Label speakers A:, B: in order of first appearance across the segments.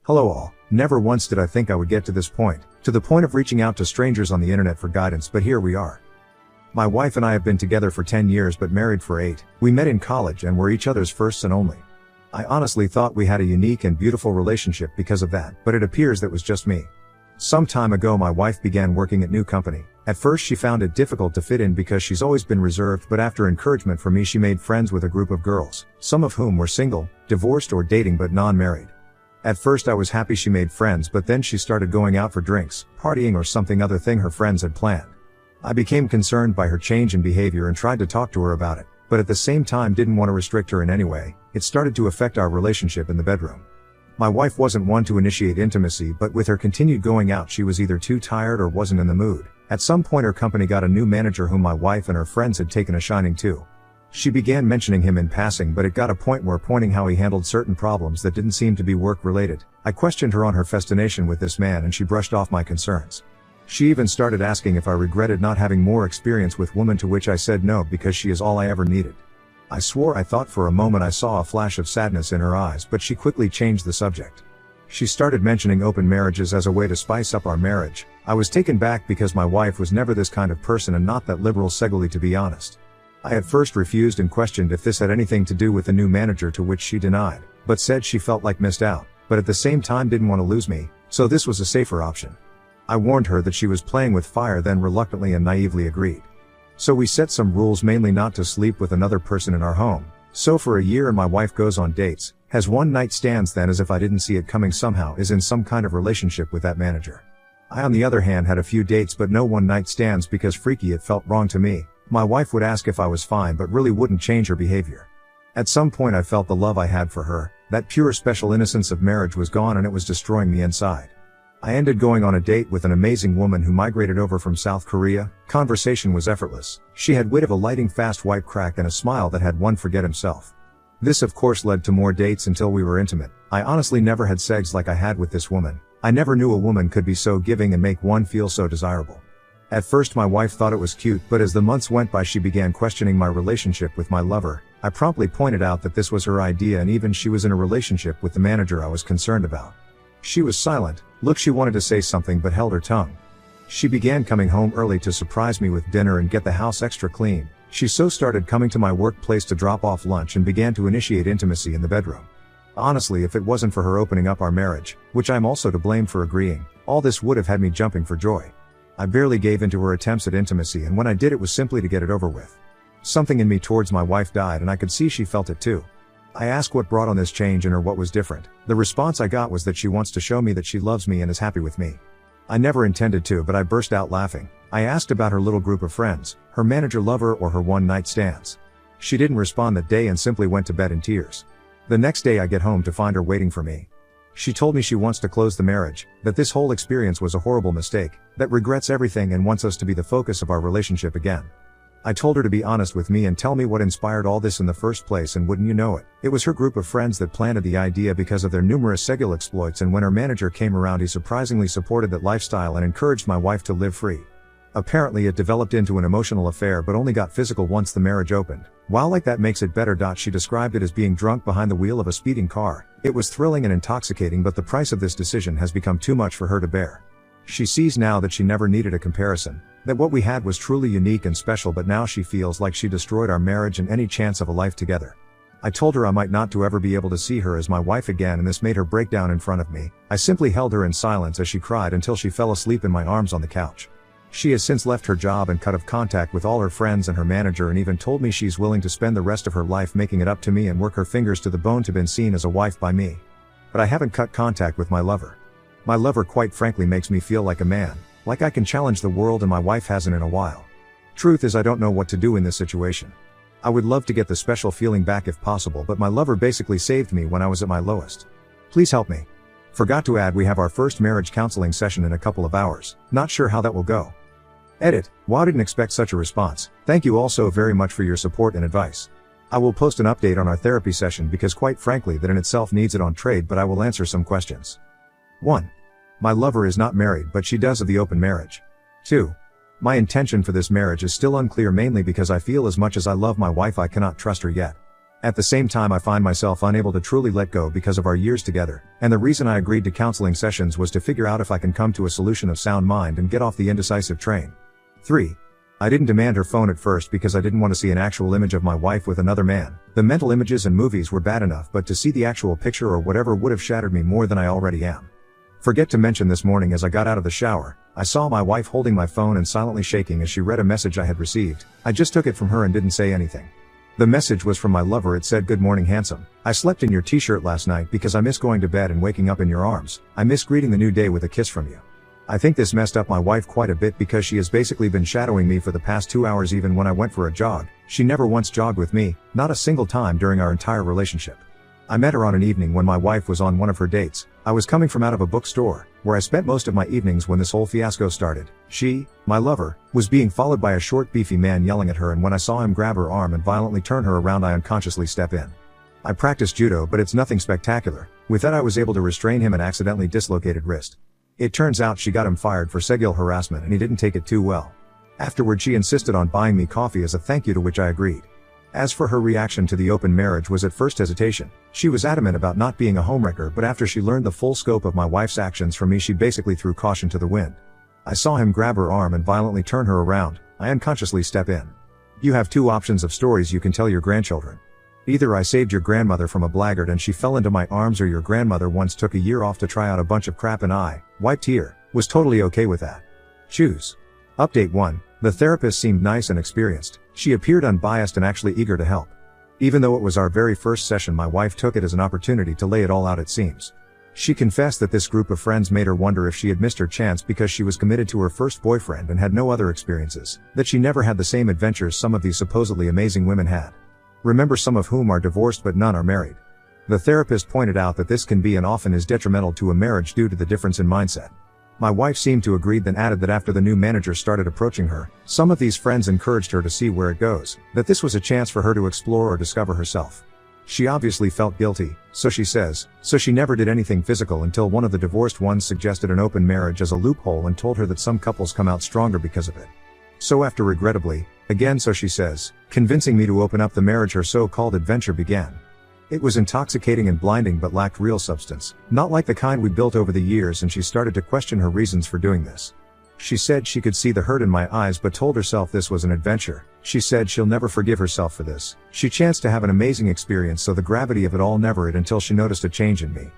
A: Hello all. Never once did I think I would get to this point, to the point of reaching out to strangers on the internet for guidance, but here we are. My wife and I have been together for 10 years but married for 8. We met in college and were each other's firsts and only. I honestly thought we had a unique and beautiful relationship because of that, but it appears that was just me. Some time ago my wife began working at new company. At first she found it difficult to fit in because she's always been reserved, but after encouragement from me she made friends with a group of girls, some of whom were single, divorced or dating but non-married. At first I was happy she made friends, but then she started going out for drinks, partying or something other thing her friends had planned. I became concerned by her change in behavior and tried to talk to her about it, but at the same time didn't want to restrict her in any way. It started to affect our relationship in the bedroom. My wife wasn't one to initiate intimacy, but with her continued going out she was either too tired or wasn't in the mood. At some point her company got a new manager whom my wife and her friends had taken a shining to. She began mentioning him in passing, but it got a point where pointing how he handled certain problems that didn't seem to be work-related. I questioned her on her fascination with this man and she brushed off my concerns. She even started asking if I regretted not having more experience with women, to which I said no because she is all I ever needed. I swore I thought for a moment I saw a flash of sadness in her eyes, but she quickly changed the subject. She started mentioning open marriages as a way to spice up our marriage. I was taken back because my wife was never this kind of person and not that liberal segally, to be honest. I at first refused and questioned if this had anything to do with the new manager, to which she denied, but said she felt like missed out, but at the same time didn't want to lose me, so this was a safer option. I warned her that she was playing with fire, then reluctantly and naively agreed. So we set some rules, mainly not to sleep with another person in our home. So for a year and my wife goes on dates, has one night stands, then as if I didn't see it coming somehow is in some kind of relationship with that manager. I on the other hand had a few dates but no one night stands because freaky it felt wrong to me. My wife would ask if I was fine but really wouldn't change her behavior. At some point I felt the love I had for her, that pure special innocence of marriage, was gone and it was destroying me inside. I ended going on a date with an amazing woman who migrated over from South Korea. Conversation was effortless. She had wit of a lightning fast white crack and a smile that had one forget himself. This of course led to more dates until we were intimate. I honestly never had sex like I had with this woman. I never knew a woman could be so giving and make one feel so desirable. At first my wife thought it was cute, but as the months went by she began questioning my relationship with my lover. I promptly pointed out that this was her idea and even she was in a relationship with the manager I was concerned about. She was silent. Look, she wanted to say something but held her tongue. She began coming home early to surprise me with dinner and get the house extra clean. She so started coming to my workplace to drop off lunch and began to initiate intimacy in the bedroom. Honestly, if it wasn't for her opening up our marriage, which I'm also to blame for agreeing, all this would have had me jumping for joy. I barely gave in to her attempts at intimacy, and when I did it was simply to get it over with. Something in me towards my wife died and I could see she felt it too. I asked what brought on this change in her, what was different. The response I got was that she wants to show me that she loves me and is happy with me. I never intended to, but I burst out laughing. I asked about her little group of friends, her manager lover or her one night stands. She didn't respond that day and simply went to bed in tears. The next day I get home to find her waiting for me. She told me she wants to close the marriage, that this whole experience was a horrible mistake, that regrets everything and wants us to be the focus of our relationship again. I told her to be honest with me and tell me what inspired all this in the first place, and wouldn't you know it, it was her group of friends that planted the idea because of their numerous sexual exploits, and when her manager came around he surprisingly supported that lifestyle and encouraged my wife to live free. Apparently it developed into an emotional affair but only got physical once the marriage opened. While like that makes it better. She described it as being drunk behind the wheel of a speeding car. It was thrilling and intoxicating, but the price of this decision has become too much for her to bear. She sees now that she never needed a comparison, that what we had was truly unique and special, but now she feels like she destroyed our marriage and any chance of a life together. I told her I might not to ever be able to see her as my wife again, and this made her break down in front of me. I simply held her in silence as she cried until she fell asleep in my arms on the couch. She has since left her job and cut off contact with all her friends and her manager, and even told me she's willing to spend the rest of her life making it up to me and work her fingers to the bone to be seen as a wife by me. But I haven't cut contact with my lover. My lover quite frankly makes me feel like a man, like I can challenge the world, and my wife hasn't in a while. Truth is I don't know what to do in this situation. I would love to get the special feeling back if possible, but my lover basically saved me when I was at my lowest. Please help me. Forgot to add, we have our first marriage counseling session in a couple of hours. Not sure how that will go. Edit. Wow, didn't expect such a response. Thank you all so very much for your support and advice. I will post an update on our therapy session because quite frankly that in itself needs it on trade, but I will answer some questions. 1. My lover is not married, but she does of the open marriage. 2. My intention for this marriage is still unclear, mainly because I feel as much as I love my wife I cannot trust her yet. At the same time, I find myself unable to truly let go because of our years together, and the reason I agreed to counseling sessions was to figure out if I can come to a solution of sound mind and get off the indecisive train. 3. I didn't demand her phone at first because I didn't want to see an actual image of my wife with another man. The mental images and movies were bad enough, but to see the actual picture or whatever would have shattered me more than I already am. Forget to mention this morning as I got out of the shower, I saw my wife holding my phone and silently shaking as she read a message I had received. I just took it from her and didn't say anything. The message was from my lover. It said, "Good morning, handsome. I slept in your t-shirt last night because I miss going to bed and waking up in your arms. I miss greeting the new day with a kiss from you." I think this messed up my wife quite a bit because she has basically been shadowing me for the past 2 hours. Even when I went for a jog, she never once jogged with me, not a single time during our entire relationship. I met her on an evening when my wife was on one of her dates. I was coming from out of a bookstore, where I spent most of my evenings when this whole fiasco started. She, my lover, was being followed by a short beefy man yelling at her, and when I saw him grab her arm and violently turn her around, I unconsciously step in. I practice judo, but it's nothing spectacular. With that, I was able to restrain him and accidentally dislocated wrist. It turns out she got him fired for sexual harassment and he didn't take it too well. Afterward, she insisted on buying me coffee as a thank you, to which I agreed. As for her reaction to the open marriage was at first hesitation. She was adamant about not being a homewrecker, but after she learned the full scope of my wife's actions for me, she basically threw caution to the wind. I saw him grab her arm and violently turn her around. I unconsciously step in. You have 2 options of stories you can tell your grandchildren. Either I saved your grandmother from a blackguard and she fell into my arms, or your grandmother once took a year off to try out a bunch of crap and I, wiped here, was totally okay with that. Choose. Update 1. The therapist seemed nice and experienced. She appeared unbiased and actually eager to help. Even though it was our very first session, my wife took it as an opportunity to lay it all out, it seems. She confessed that this group of friends made her wonder if she had missed her chance because she was committed to her first boyfriend and had no other experiences, that she never had the same adventures some of these supposedly amazing women had. Remember, some of whom are divorced but none are married. The therapist pointed out that this can be and often is detrimental to a marriage due to the difference in mindset. My wife seemed to agree, then added that after the new manager started approaching her, some of these friends encouraged her to see where it goes, that this was a chance for her to explore or discover herself. She obviously felt guilty, so she says, so she never did anything physical until one of the divorced ones suggested an open marriage as a loophole and told her that some couples come out stronger because of it. So after regrettably, again so she says, convincing me to open up the marriage, her so-called adventure began. It was intoxicating and blinding but lacked real substance, not like the kind we built over the years, and she started to question her reasons for doing this. She said she could see the hurt in my eyes but told herself this was an adventure. She said she'll never forgive herself for this. She chanced to have an amazing experience, so the gravity of it all never hit until she noticed a change in me.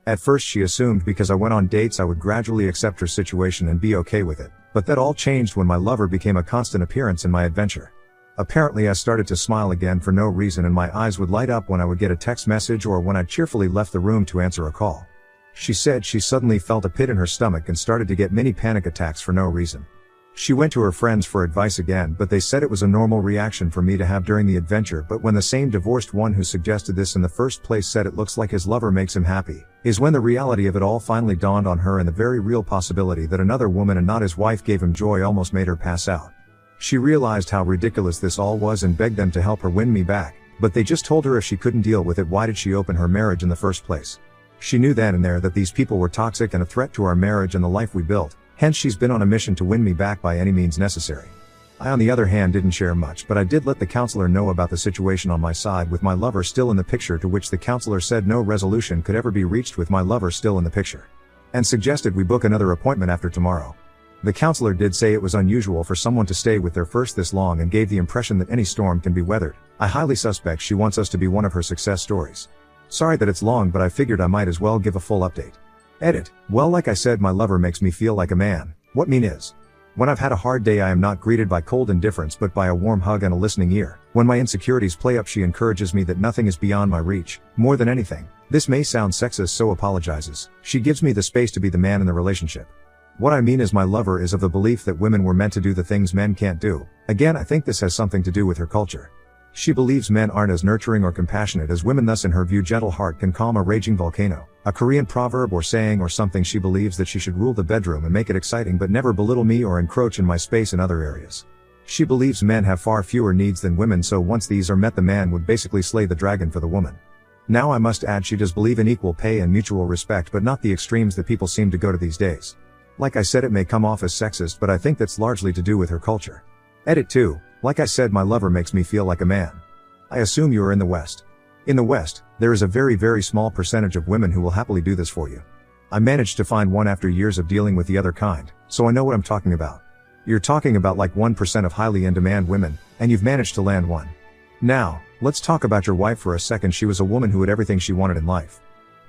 A: At first she assumed because I went on dates I would gradually accept her situation and be okay with it, but that all changed when my lover became a constant appearance in my adventure. Apparently I started to smile again for no reason, and my eyes would light up when I would get a text message or when I cheerfully left the room to answer a call. She said she suddenly felt a pit in her stomach and started to get mini panic attacks for no reason. She went to her friends for advice again, but they said it was a normal reaction for me to have during the adventure. But when the same divorced one who suggested this in the first place said it looks like his lover makes him happy, is when the reality of it all finally dawned on her, and the very real possibility that another woman and not his wife gave him joy almost made her pass out. She realized how ridiculous this all was and begged them to help her win me back, but they just told her if she couldn't deal with it, why did she open her marriage in the first place? She knew then and there that these people were toxic and a threat to our marriage and the life we built, hence she's been on a mission to win me back by any means necessary. I on the other hand didn't share much, but I did let the counselor know about the situation on my side with my lover still in the picture, to which the counselor said no resolution could ever be reached with my lover still in the picture, and suggested we book another appointment after tomorrow. The counselor did say it was unusual for someone to stay with their first this long and gave the impression that any storm can be weathered. I highly suspect she wants us to be one of her success stories. Sorry that it's long, but I figured I might as well give a full update. Edit. Well, like I said, my lover makes me feel like a man. What mean is, when I've had a hard day I am not greeted by cold indifference but by a warm hug and a listening ear. When my insecurities play up she encourages me that nothing is beyond my reach. More than anything, this may sound sexist, so apologizes, she gives me the space to be the man in the relationship. What I mean is my lover is of the belief that women were meant to do the things men can't do. Again, I think this has something to do with her culture. She believes men aren't as nurturing or compassionate as women, thus in her view gentle heart can calm a raging volcano. A Korean proverb or saying or something. She believes that she should rule the bedroom and make it exciting but never belittle me or encroach in my space in other areas. She believes men have far fewer needs than women, so once these are met the man would basically slay the dragon for the woman. Now I must add she does believe in equal pay and mutual respect, but not the extremes that people seem to go to these days. Like I said, it may come off as sexist, but I think that's largely to do with her culture. Edit 2. Like I said, my lover makes me feel like a man. I assume you are in the West. In the West, there is a very small percentage of women who will happily do this for you. I managed to find one after years of dealing with the other kind, so I know what I'm talking about. You're talking about like 1% of highly in-demand women, and you've managed to land one. Now, let's talk about your wife for a second. She was a woman who had everything she wanted in life.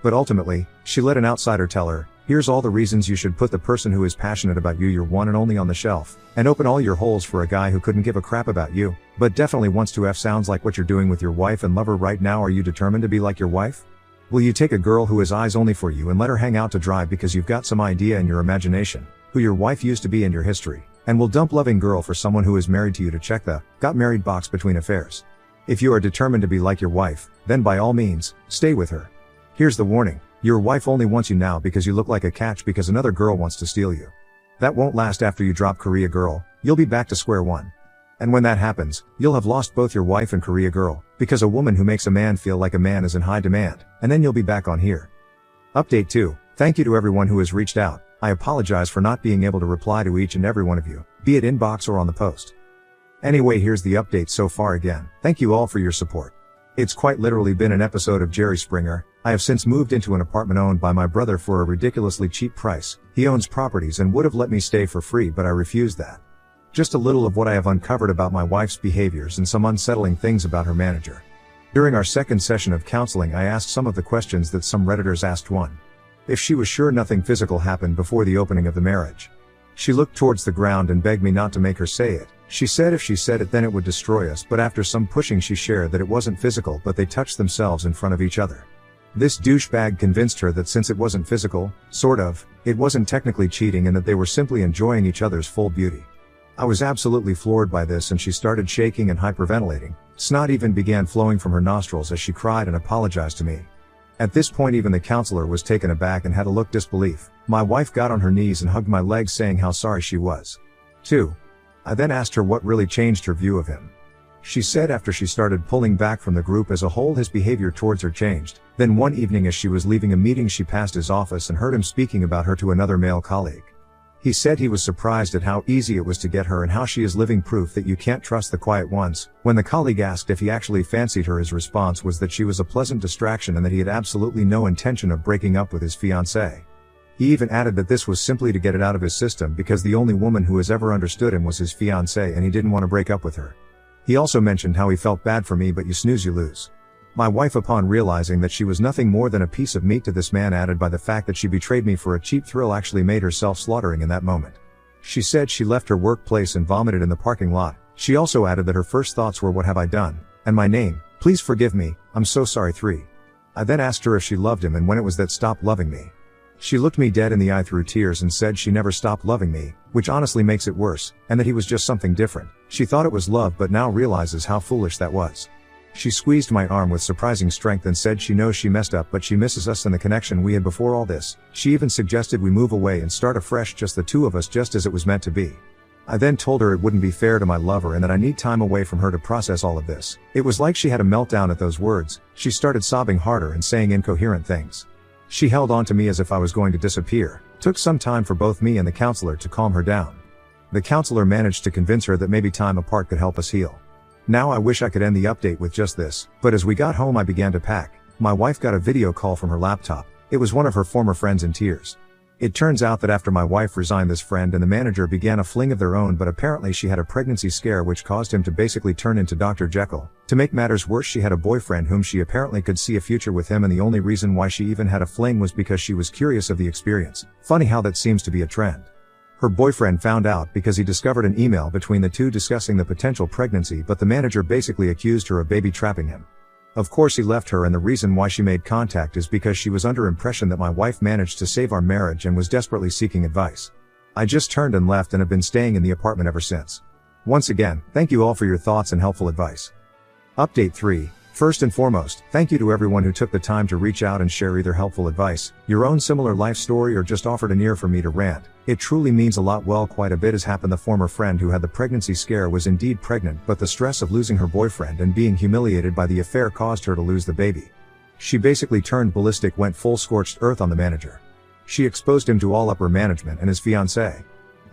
A: But ultimately, she let an outsider tell her, here's all the reasons you should put the person who is passionate about you, your one and only, on the shelf, and open all your holes for a guy who couldn't give a crap about you, but definitely wants to F. Sounds like what you're doing with your wife and love her right now. Are you determined to be like your wife? Will you take a girl who has eyes only for you and let her hang out to dry because you've got some idea in your imagination, who your wife used to be in your history, and will dump loving girl for someone who is married to you to check the got married box between affairs? If you are determined to be like your wife, then by all means, stay with her. Here's the warning. Your wife only wants you now because you look like a catch because another girl wants to steal you. That won't last. After you drop Korea girl, you'll be back to square one. And when that happens, you'll have lost both your wife and Korea girl, because a woman who makes a man feel like a man is in high demand, and then you'll be back on here. Update 2. Thank you to everyone who has reached out. I apologize for not being able to reply to each and every one of you, be it inbox or on the post. Anyway, here's the update so far again. Thank you all for your support. It's quite literally been an episode of Jerry Springer. I have since moved into an apartment owned by my brother for a ridiculously cheap price. He owns properties and would have let me stay for free, but I refused that. Just a little of what I have uncovered about my wife's behaviors and some unsettling things about her manager. During our second session of counseling, I asked some of the questions that some Redditors asked. 1. If she was sure nothing physical happened before the opening of the marriage. She looked towards the ground and begged me not to make her say it. She said if she said it then it would destroy us, but after some pushing she shared that it wasn't physical but they touched themselves in front of each other. This douchebag convinced her that since it wasn't physical, sort of, it wasn't technically cheating and that they were simply enjoying each other's full beauty. I was absolutely floored by this, and she started shaking and hyperventilating. Snot even began flowing from her nostrils as she cried and apologized to me. At this point even the counselor was taken aback and had a look disbelief. My wife got on her knees and hugged my legs saying how sorry she was. 2. I then asked her what really changed her view of him. She said after she started pulling back from the group as a whole his behavior towards her changed. Then one evening as she was leaving a meeting she passed his office and heard him speaking about her to another male colleague. He said he was surprised at how easy it was to get her and how she is living proof that you can't trust the quiet ones. When the colleague asked if he actually fancied her, his response was that she was a pleasant distraction and that he had absolutely no intention of breaking up with his fiancée. He even added that this was simply to get it out of his system because the only woman who has ever understood him was his fiancée and he didn't want to break up with her. He also mentioned how he felt bad for me, but you snooze you lose. My wife, upon realizing that she was nothing more than a piece of meat to this man, added by the fact that she betrayed me for a cheap thrill, actually made herself slaughtering in that moment. She said she left her workplace and vomited in the parking lot. She also added that her first thoughts were, what have I done? And my name, please forgive me, I'm so sorry. 3. I then asked her if she loved him and when it was that stopped loving me. She looked me dead in the eye through tears and said she never stopped loving me, which honestly makes it worse, and that he was just something different. She thought it was love but now realizes how foolish that was. She squeezed my arm with surprising strength and said she knows she messed up but she misses us and the connection we had before all this. She even suggested we move away and start afresh, just the two of us, just as it was meant to be. I then told her it wouldn't be fair to my lover and that I need time away from her to process all of this. It was like she had a meltdown at those words. She started sobbing harder and saying incoherent things. She held on to me as if I was going to disappear. Took some time for both me and the counselor to calm her down. The counselor managed to convince her that maybe time apart could help us heal. Now I wish I could end the update with just this, but as we got home I began to pack. My wife got a video call from her laptop. It was one of her former friends in tears. It turns out that after my wife resigned, this friend and the manager began a fling of their own, but apparently she had a pregnancy scare which caused him to basically turn into Dr. Jekyll. To make matters worse, she had a boyfriend whom she apparently could see a future with him, and the only reason why she even had a fling was because she was curious of the experience. Funny how that seems to be a trend. Her boyfriend found out because he discovered an email between the two discussing the potential pregnancy, but the manager basically accused her of baby trapping him. Of course he left her, and the reason why she made contact is because she was under impression that my wife managed to save our marriage and was desperately seeking advice. I just turned and left and have been staying in the apartment ever since. Once again, thank you all for your thoughts and helpful advice. Update 3. First and foremost, thank you to everyone who took the time to reach out and share either helpful advice, your own similar life story, or just offered an ear for me to rant. It truly means a lot. Well, quite a bit has happened. The former friend who had the pregnancy scare was indeed pregnant, but the stress of losing her boyfriend and being humiliated by the affair caused her to lose the baby. She basically turned ballistic, went full scorched earth on the manager. She exposed him to all upper management and his fiancée.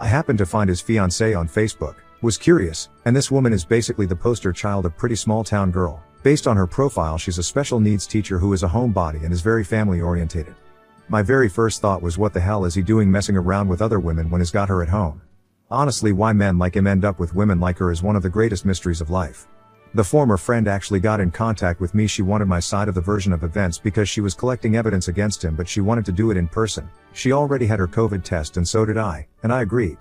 A: I happened to find his fiancée on Facebook, was curious, and this woman is basically the poster child of pretty small town girl. Based on her profile, she's a special needs teacher who is a homebody and is very family orientated. My very first thought was, what the hell is he doing messing around with other women when he's got her at home? Honestly, why men like him end up with women like her is one of the greatest mysteries of life. The former friend actually got in contact with me. She wanted my side of the version of events because she was collecting evidence against him, but she wanted to do it in person. She already had her COVID test and so did I, and I agreed.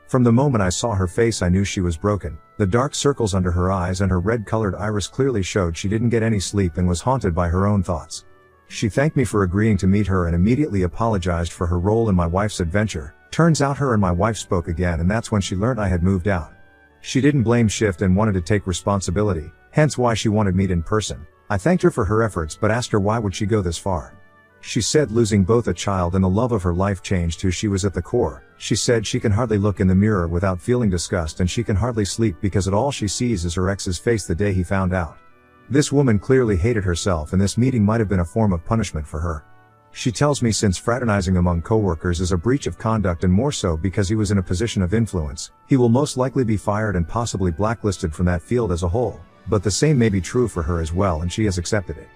A: From the moment I saw her face, I knew she was broken. The dark circles under her eyes and her red-colored iris clearly showed she didn't get any sleep and was haunted by her own thoughts. She thanked me for agreeing to meet her and immediately apologized for her role in my wife's adventure. Turns out her and my wife spoke again, and that's when she learned I had moved out. She didn't blame shift and wanted to take responsibility, hence why she wanted meet in person. I thanked her for her efforts but asked her why would she go this far. She said losing both a child and the love of her life changed who she was at the core. She said she can hardly look in the mirror without feeling disgust, and she can hardly sleep because all she sees is her ex's face the day he found out. This woman clearly hated herself, and this meeting might have been a form of punishment for her. She tells me since fraternizing among coworkers is a breach of conduct, and more so because he was in a position of influence, he will most likely be fired and possibly blacklisted from that field as a whole. But the same may be true for her as well, and she has accepted it.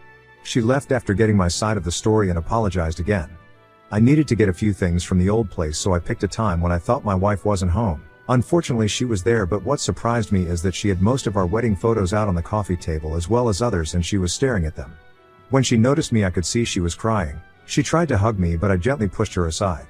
A: She left after getting my side of the story and apologized again. I needed to get a few things from the old place, so I picked a time when I thought my wife wasn't home. Unfortunately, she was there, but what surprised me is that she had most of our wedding photos out on the coffee table as well as others, and she was staring at them. When she noticed me, I could see she was crying. She tried to hug me, but I gently pushed her aside.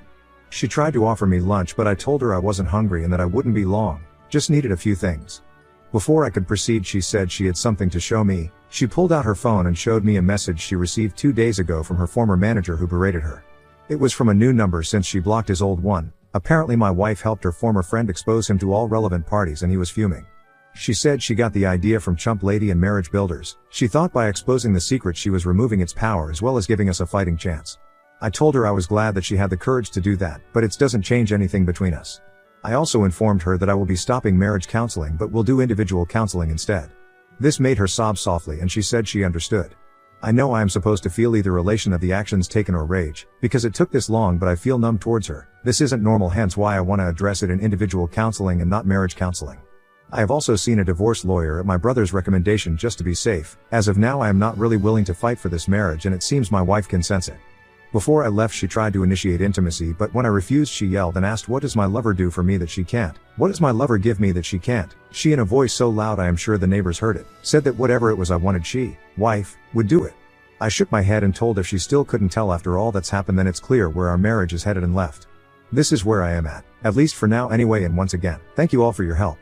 A: She tried to offer me lunch, but I told her I wasn't hungry and that I wouldn't be long, just needed a few things. Before I could proceed, she said she had something to show me. She pulled out her phone and showed me a message she received 2 days ago from her former manager who berated her. It was from a new number since she blocked his old one. Apparently my wife helped her former friend expose him to all relevant parties and he was fuming. She said she got the idea from Chump Lady and Marriage Builders. She thought by exposing the secret she was removing its power as well as giving us a fighting chance. I told her I was glad that she had the courage to do that, but it doesn't change anything between us. I also informed her that I will be stopping marriage counseling but will do individual counseling instead. This made her sob softly and she said she understood. I know I am supposed to feel either elation of the actions taken or rage, because it took this long, but I feel numb towards her. This isn't normal, hence why I want to address it in individual counseling and not marriage counseling. I have also seen a divorce lawyer at my brother's recommendation just to be safe. As of now I am not really willing to fight for this marriage, and it seems my wife can sense it. Before I left she tried to initiate intimacy, but when I refused she yelled and asked, what does my lover do for me that she can't? What does my lover give me that she can't? She, in a voice so loud I am sure the neighbors heard it, said that whatever it was I wanted she, wife, would do it. I shook my head and told if she still couldn't tell after all that's happened, then it's clear where our marriage is headed and left. This is where I am at least for now anyway, and once again, thank you all for your help.